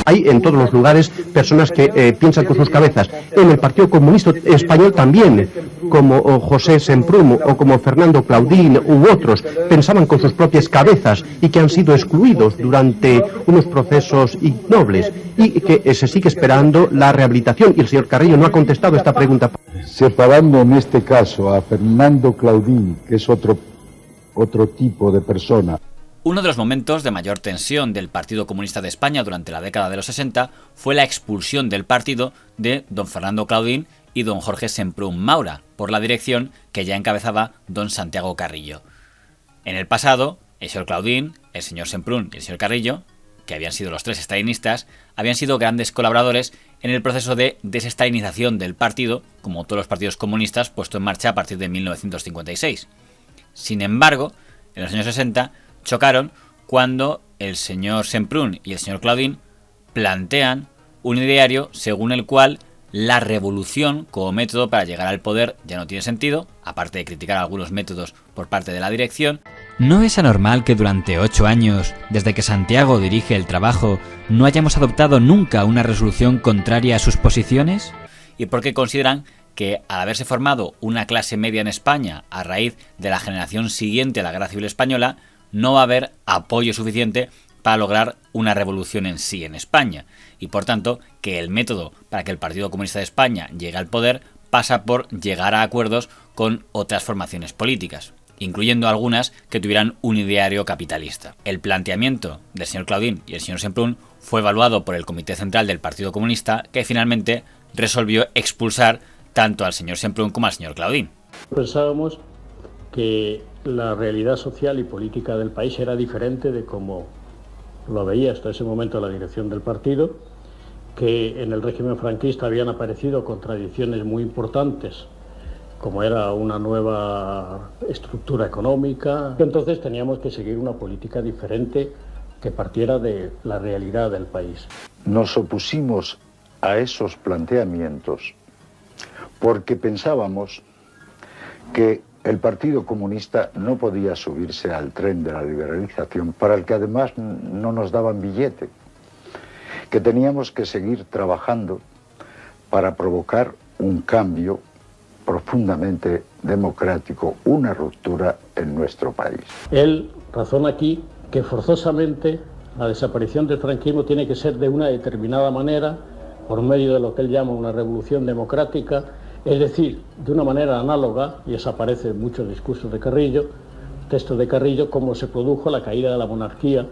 hay en todos los lugares personas que piensan con sus cabezas. En el Partido Comunista Español también, como José Semprún o como Fernando Claudín u otros, pensaban con sus propias cabezas y que han sido excluidos durante unos procesos ignobles y que se sigue esperando la rehabilitación. Y el señor Carrillo no ha contestado esta pregunta. Separando en este caso a Fernando Claudín, que es otro tipo de persona. Uno de los momentos de mayor tensión del Partido Comunista de España durante la década de los 60 fue la expulsión del partido de don Fernando Claudín y don Jorge Semprún Maura por la dirección que ya encabezaba don Santiago Carrillo. En el pasado, el señor Claudín, el señor Semprún y el señor Carrillo, que habían sido los tres estalinistas, habían sido grandes colaboradores en el proceso de desestalinización del partido, como todos los partidos comunistas, puesto en marcha a partir de 1956. Sin embargo, en los años 60 chocaron cuando el señor Semprún y el señor Claudín plantean un ideario según el cual la revolución como método para llegar al poder ya no tiene sentido, aparte de criticar algunos métodos por parte de la dirección. ¿No es anormal que durante 8 años, desde que Santiago dirige el trabajo, no hayamos adoptado nunca una resolución contraria a sus posiciones? Y porque consideran que al haberse formado una clase media en España a raíz de la generación siguiente a la Guerra Civil Española, no va a haber apoyo suficiente para lograr una revolución en sí en España, y por tanto que el método para que el Partido Comunista de España llegue al poder pasa por llegar a acuerdos con otras formaciones políticas, incluyendo algunas que tuvieran un ideario capitalista. El planteamiento del señor Claudín y el señor Semprún fue evaluado por el Comité Central del Partido Comunista, que finalmente resolvió expulsar tanto al señor Semprún como al señor Claudín. Pensábamos que la realidad social y política del país era diferente de como lo veía hasta ese momento la dirección del partido, que en el régimen franquista habían aparecido contradicciones muy importantes, como era una nueva estructura económica. Entonces teníamos que seguir una política diferente que partiera de la realidad del país. Nos opusimos a esos planteamientos porque pensábamos que el Partido Comunista no podía subirse al tren de la liberalización, para el que además no nos daban billete, que teníamos que seguir trabajando para provocar un cambio profundamente democrático, una ruptura en nuestro país. Él razona aquí que forzosamente la desaparición del franquismo tiene que ser de una determinada manera, por medio de lo que él llama una revolución democrática, es decir, de una manera análoga, y eso aparece en muchos discursos de Carrillo, textos de Carrillo, como se produjo la caída de la monarquía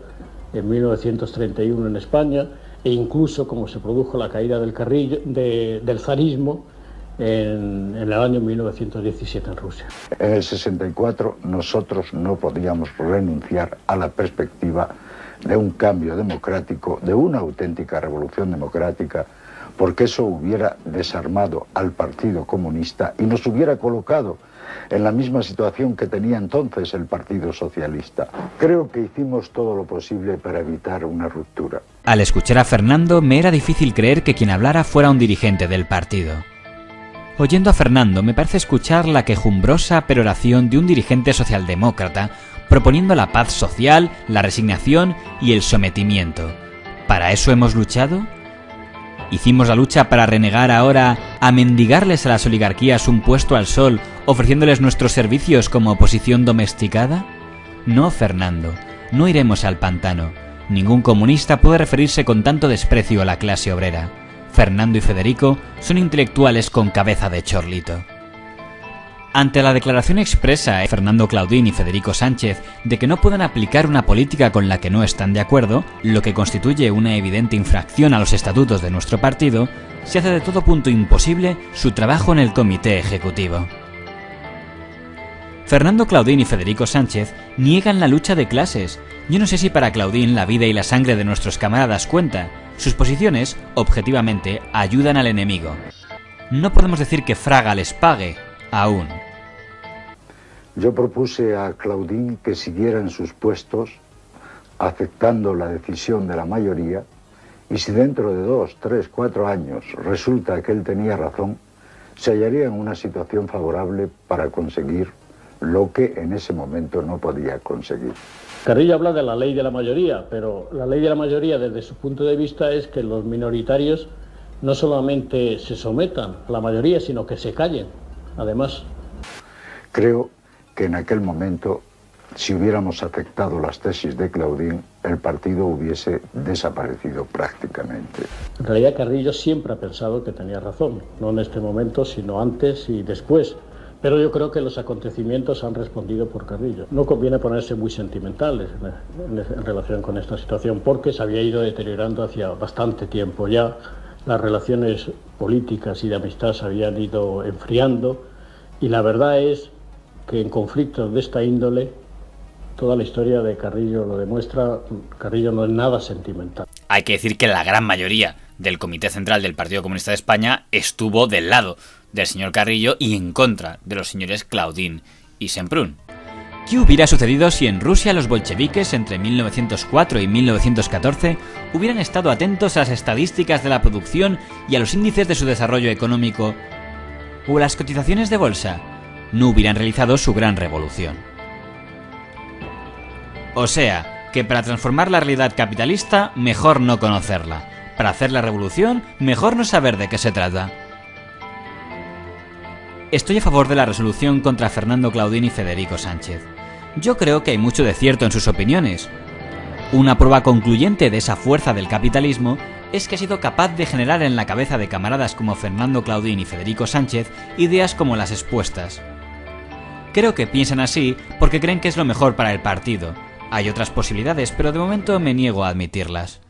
en 1931 en España, e incluso como se produjo la caída del zarismo en el año 1917 en Rusia. En el 64 nosotros no podíamos renunciar a la perspectiva de un cambio democrático, de una auténtica revolución democrática, porque eso hubiera desarmado al Partido Comunista y nos hubiera colocado en la misma situación que tenía entonces el Partido Socialista. Creo que hicimos todo lo posible para evitar una ruptura. Al escuchar a Fernando, me era difícil creer que quien hablara fuera un dirigente del partido. Oyendo a Fernando, me parece escuchar la quejumbrosa peroración de un dirigente socialdemócrata proponiendo la paz social, la resignación y el sometimiento. ¿Para eso hemos luchado? ¿Hicimos la lucha para renegar ahora a mendigarles a las oligarquías un puesto al sol, ofreciéndoles nuestros servicios como oposición domesticada? No, Fernando, no iremos al pantano. Ningún comunista puede referirse con tanto desprecio a la clase obrera. Fernando y Federico son intelectuales con cabeza de chorlito. Ante la declaración expresa de Fernando Claudín y Federico Sánchez de que no pueden aplicar una política con la que no están de acuerdo, lo que constituye una evidente infracción a los estatutos de nuestro partido, se hace de todo punto imposible su trabajo en el comité ejecutivo. Fernando Claudín y Federico Sánchez niegan la lucha de clases. Yo no sé si para Claudín la vida y la sangre de nuestros camaradas cuenta. Sus posiciones, objetivamente, ayudan al enemigo. No podemos decir que Fraga les pague, aún. Yo propuse a Claudín que siguiera en sus puestos, aceptando la decisión de la mayoría, y si dentro de 2, 3, 4 años resulta que él tenía razón, se hallaría en una situación favorable para conseguir lo que en ese momento no podía conseguir. Carrillo habla de la ley de la mayoría, pero la ley de la mayoría desde su punto de vista es que los minoritarios no solamente se sometan a la mayoría, sino que se callen, además. Creo que en aquel momento, si hubiéramos aceptado las tesis de Claudín, el partido hubiese desaparecido prácticamente. En realidad Carrillo siempre ha pensado que tenía razón, no en este momento, sino antes y después. Pero yo creo que los acontecimientos han respondido por Carrillo. No conviene ponerse muy sentimentales en relación con esta situación, porque se había ido deteriorando hacía bastante tiempo ya. Las relaciones políticas y de amistad se habían ido enfriando, y la verdad es que en conflictos de esta índole, toda la historia de Carrillo lo demuestra, Carrillo no es nada sentimental. Hay que decir que la gran mayoría del Comité Central del Partido Comunista de España estuvo del lado del señor Carrillo y en contra de los señores Claudín y Semprún. ¿Qué hubiera sucedido si en Rusia los bolcheviques entre 1904 y 1914 hubieran estado atentos a las estadísticas de la producción y a los índices de su desarrollo económico o a las cotizaciones de bolsa? No hubieran realizado su gran revolución. O sea, que para transformar la realidad capitalista, mejor no conocerla. Para hacer la revolución, mejor no saber de qué se trata. Estoy a favor de la resolución contra Fernando Claudín y Federico Sánchez. Yo creo que hay mucho de cierto en sus opiniones. Una prueba concluyente de esa fuerza del capitalismo es que ha sido capaz de generar en la cabeza de camaradas como Fernando Claudín y Federico Sánchez ideas como las expuestas. Creo que piensan así porque creen que es lo mejor para el partido. Hay otras posibilidades, pero de momento me niego a admitirlas.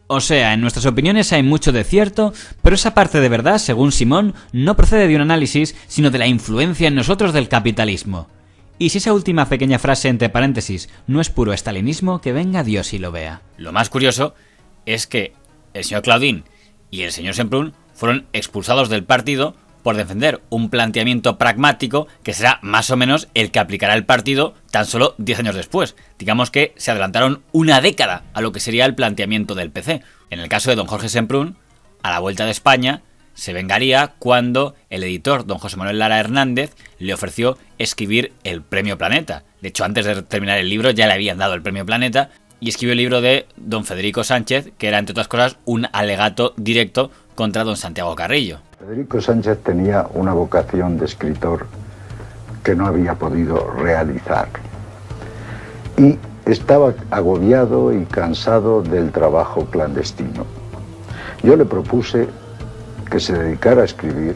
O sea, en nuestras opiniones hay mucho de cierto, pero esa parte de verdad, según Simón, no procede de un análisis, sino de la influencia en nosotros del capitalismo. Y si esa última pequeña frase entre paréntesis no es puro estalinismo, que venga Dios y lo vea. Lo más curioso es que el señor Claudín y el señor Semprún fueron expulsados del partido por defender un planteamiento pragmático que será más o menos el que aplicará el partido tan solo 10 años después. Digamos que se adelantaron una década a lo que sería el planteamiento del PC. En el caso de don Jorge Semprún, a la vuelta de España, se vengaría cuando el editor don José Manuel Lara Hernández le ofreció escribir el Premio Planeta. De hecho, antes de terminar el libro ya le habían dado el Premio Planeta y escribió el libro de don Federico Sánchez, que era, entre otras cosas, un alegato directo contra don Santiago Carrillo. Federico Sánchez tenía una vocación de escritor que no había podido realizar y estaba agobiado y cansado del trabajo clandestino. Yo le propuse que se dedicara a escribir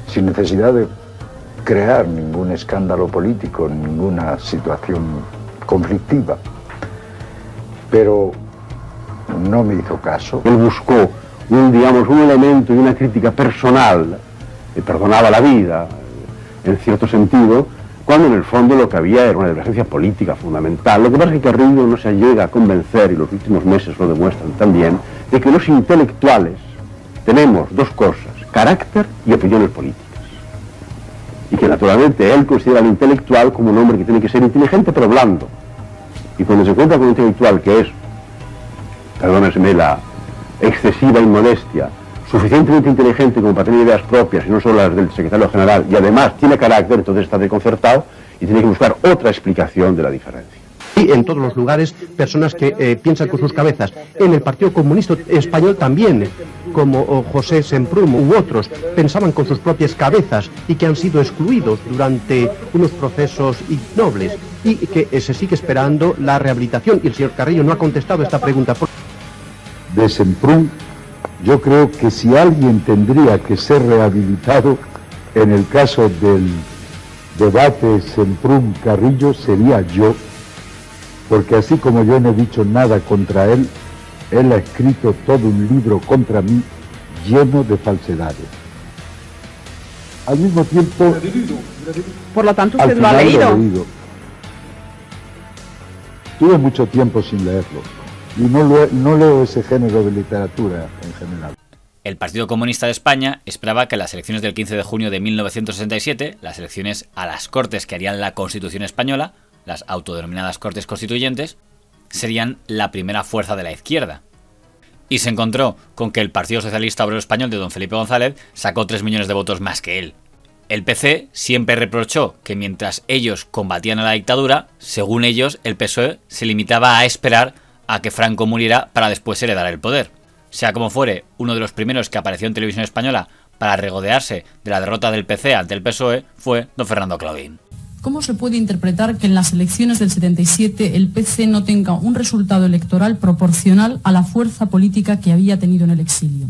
sin necesidad de crear ningún escándalo político, ninguna situación conflictiva, pero no me hizo caso. Él buscó un elemento y una crítica personal, que perdonaba la vida, en cierto sentido, cuando en el fondo lo que había era una divergencia política fundamental. Lo que pasa es que Carrillo no se llega a convencer, y los últimos meses lo demuestran también, de que los intelectuales tenemos dos cosas, carácter y opiniones políticas. Y que naturalmente él considera al intelectual como un hombre que tiene que ser inteligente pero blando. Y cuando se encuentra con un intelectual que es, perdónenme la excesiva inmodestia, suficientemente inteligente como para tener ideas propias y no solo las del secretario general, y además tiene carácter, entonces está desconcertado y tiene que buscar otra explicación de la diferencia. Y en todos los lugares, personas que piensan con sus cabezas. En el Partido Comunista Español también, como José Semprún u otros, pensaban con sus propias cabezas y que han sido excluidos durante unos procesos ignobles y que se sigue esperando la rehabilitación. Y el señor Carrillo no ha contestado esta pregunta. De Semprún, yo creo que si alguien tendría que ser rehabilitado en el caso del debate Semprún-Carrillo sería yo, porque así como yo no he dicho nada contra él, él ha escrito todo un libro contra mí lleno de falsedades. Al mismo tiempo... Por lo tanto, usted lo ha leído. Tuve mucho tiempo sin leerlo y no leo ese género de literatura en general. El Partido Comunista de España esperaba que las elecciones del 15 de junio de 1967, las elecciones a las Cortes que harían la Constitución española, las autodenominadas Cortes Constituyentes, serían la primera fuerza de la izquierda. Y se encontró con que el Partido Socialista Obrero Español de don Felipe González sacó 3 millones de votos más que él. El PC siempre reprochó que mientras ellos combatían a la dictadura, según ellos, el PSOE se limitaba a esperar a que Franco muriera para después heredar el poder. Sea como fuere, uno de los primeros que apareció en televisión española para regodearse de la derrota del PC ante el PSOE fue don Fernando Claudín. ¿Cómo se puede interpretar que en las elecciones del 77 el PC no tenga un resultado electoral proporcional a la fuerza política que había tenido en el exilio?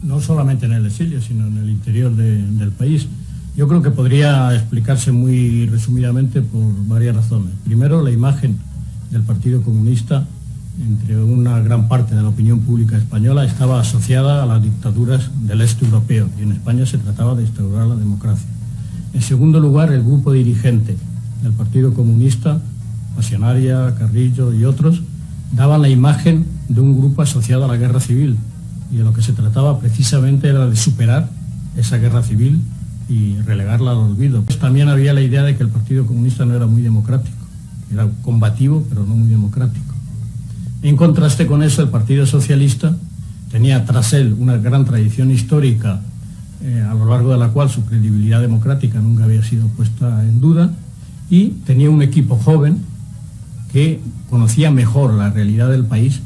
No solamente en el exilio, sino en el interior del país. Yo creo que podría explicarse muy resumidamente por varias razones. Primero, la imagen del Partido Comunista entre una gran parte de la opinión pública española estaba asociada a las dictaduras del este europeo, y en España se trataba de instaurar la democracia. En segundo lugar, el grupo dirigente del Partido Comunista, Pasionaria, Carrillo y otros, daban la imagen de un grupo asociado a la guerra civil, y de lo que se trataba precisamente era de superar esa guerra civil y relegarla al olvido. Pues también había la idea de que el Partido Comunista no era muy democrático, era combativo pero no muy democrático. En contraste con eso, el Partido Socialista tenía tras él una gran tradición histórica a lo largo de la cual su credibilidad democrática nunca había sido puesta en duda, y tenía un equipo joven que conocía mejor la realidad del país